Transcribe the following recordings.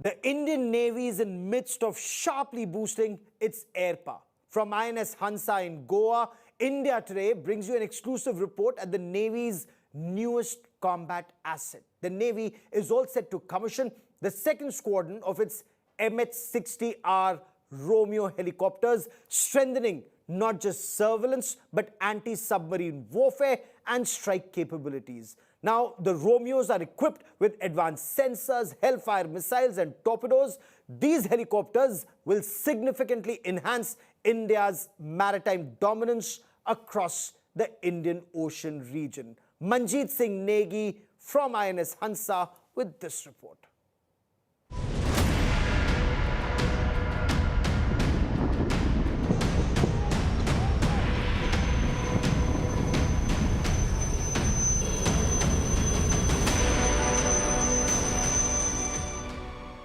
The Indian Navy is in midst of sharply boosting its air power. From INS Hansa in Goa, India Today brings you an exclusive report at the Navy's newest combat asset. The Navy is all set to commission the second squadron of its MH-60R Romeo helicopters, strengthening not just surveillance but anti-submarine warfare and strike capabilities. Now, the Romeos are equipped with advanced sensors, Hellfire missiles and torpedoes. These helicopters will significantly enhance India's maritime dominance across the Indian Ocean region. Manjeet Singh Negi from INS Hansa with this report.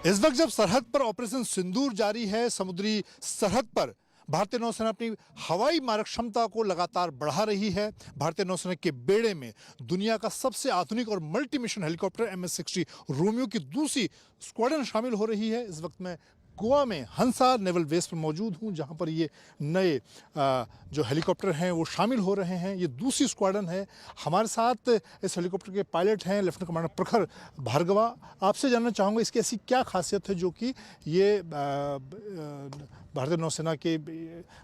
इस वक्त जब सरहद पर operation सिंदूर जारी है, समुद्री सरहद पर भारतीय नौसेना अपनी हवाई मारक क्षमता को लगातार बढ़ा रही है। भारतीय नौसेना के बेड़े में दुनिया का सबसे आधुनिक और multi mission helicopter MS-60 Romeo की दूसरी स्क्वाड्रन शामिल हो रही है। इस वक्त मैं गोवा में हंसा नेवल बेस पर मौजूद हूं, जहां पर ये नए जो हेलीकॉप्टर हैं वो शामिल हो रहे हैं। ये दूसरी स्क्वाड्रन है। हमारे साथ इस हेलीकॉप्टर के पायलट हैं लेफ्टिनेंट कमांडर प्रखर भार्गवा। आपसे जानना चाहूँगा इसकी ऐसी क्या खासियत है जो कि ये भारतीय नौसेना के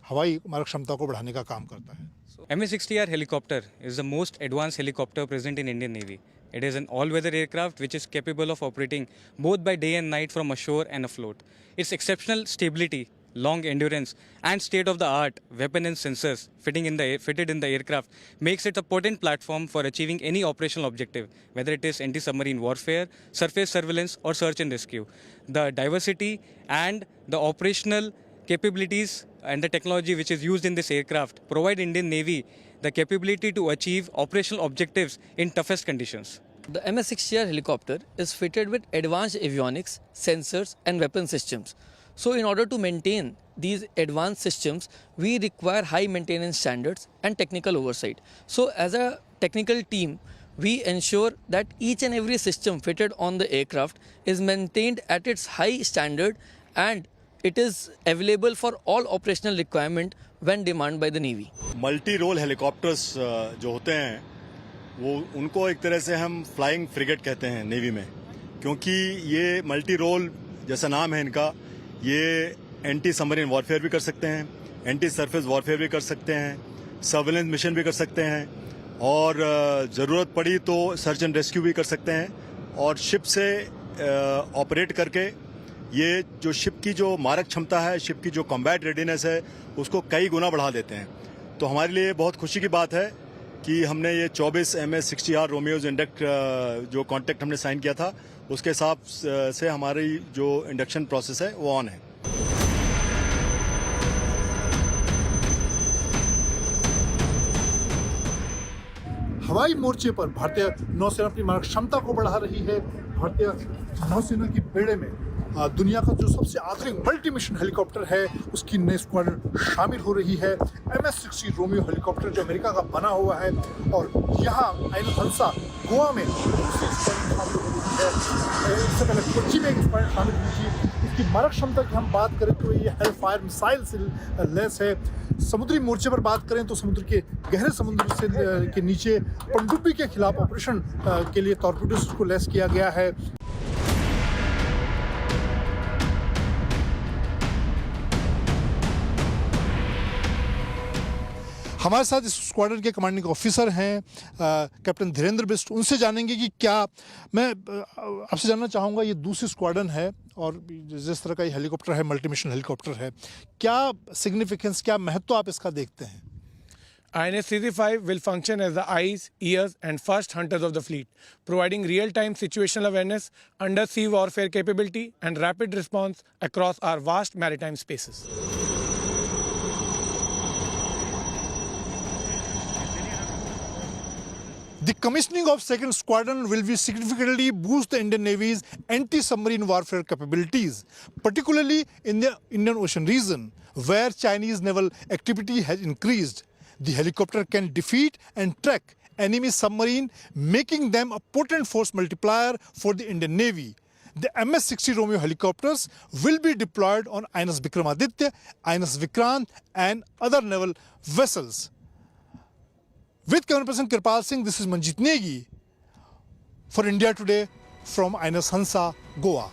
हवाई मारक क्षमता को बढ़ाने का काम करता है। MS-60R helicopter is the most advanced helicopter present in Indian Navy. It is an all-weather aircraft which is capable of operating both by day and night from ashore and afloat. Its exceptional stability, long endurance, and state-of-the-art weapon and sensors fitted in the aircraft makes it a potent platform for achieving any operational objective, whether it is anti-submarine warfare, surface surveillance, or search and rescue. The diversity and the operational capabilities and the technology which is used in this aircraft provide Indian Navy the capability to achieve operational objectives in toughest conditions. The MS-60R helicopter is fitted with advanced avionics, sensors and weapon systems. So in order to maintain these advanced systems, we require high maintenance standards and technical oversight. So as a technical team, we ensure that each and every system fitted on the aircraft is maintained at its high standard and it is available for all operational requirement when demanded by the Navy. Multi role helicopters जो होते हैं वो उनको एक तरह से हम flying frigate कहते हैं नेवी में, क्योंकि ये मल्टी रोल जैसा नाम है इनका, ये एंटी सबमरीन वॉरफेयर भी कर सकते हैं, एंटी सरफेस वॉरफेयर भी कर सकते हैं, सर्वेलेंस मिशन भी कर सकते हैं और ज़रूरत पड़ी तो सर्च एंड रेस्क्यू भी कर सकते हैं। और शिप से ऑपरेट करके ये जो शिप की जो मारक क्षमता है, शिप की जो कॉम्बैट रेडीनेस है, उसको कई गुना बढ़ा देते हैं। तो हमारे लिए बहुत खुशी की बात है कि हमने ये 24 MS-60R रोमियोज इंडक्ट जो कॉन्ट्रैक्ट हमने साइन किया था, उसके हिसाब से हमारी जो इंडक्शन प्रोसेस है वो ऑन है। हवाई मोर्चे पर भारतीय नौसेना अपनी मारक क्षमता को बढ़ा रही है। भारतीय नौसेना के बेड़े में दुनिया का जो सबसे आधुनिक मल्टी मिशन हेलीकॉप्टर है उसकी नई स्क्वाड्रन शामिल हो रही है। MS-60 रोमियो हेलीकॉप्टर जो अमेरिका का बना हुआ है और यहाँ INS हंसा गोवा में इससे पहले कोच्चि में एक स्क्वाड्रन शामिल हुई थी। इसकी मारक क्षमता की हम बात करें तो ये हेलफायर मिसाइल से लैस है। समुद्री मोर्चे पर बात करें तो समुद्र के गहरे समुद्र से के नीचे पनडुब्बी के खिलाफ ऑपरेशन के लिए टॉर्पीडोज को लैस किया गया है। हमारे साथ इस स्क्वाड्रन के कमांडिंग ऑफिसर हैं कैप्टन धीरेन्द्र बिस्ट। उनसे जानेंगे कि क्या, मैं आपसे जानना चाहूँगा, ये दूसरी स्क्वाड्रन है और जिस तरह का ये हेलीकॉप्टर है, मल्टी मिशन हेलीकॉप्टर है, क्या सिग्निफिकेंस, क्या महत्व आप इसका देखते हैं? INS-35 will function as the eyes, ears and first hunters of the fleet, providing real-time situational awareness, undersea warfare capability and rapid response across our vast maritime spaces. The commissioning of second squadron will be significantly boost the Indian Navy's anti-submarine warfare capabilities, particularly in the Indian Ocean region, where Chinese naval activity has increased. The helicopter can defeat and track enemy submarine, making them a potent force multiplier for the Indian Navy. the MS-60 Romeo helicopters will be deployed on INS Vikramaditya, INS Vikrant and other naval vessels. With camera person Kirpal Singh, this is Manjit Negi for India Today from INS Hansa, Goa.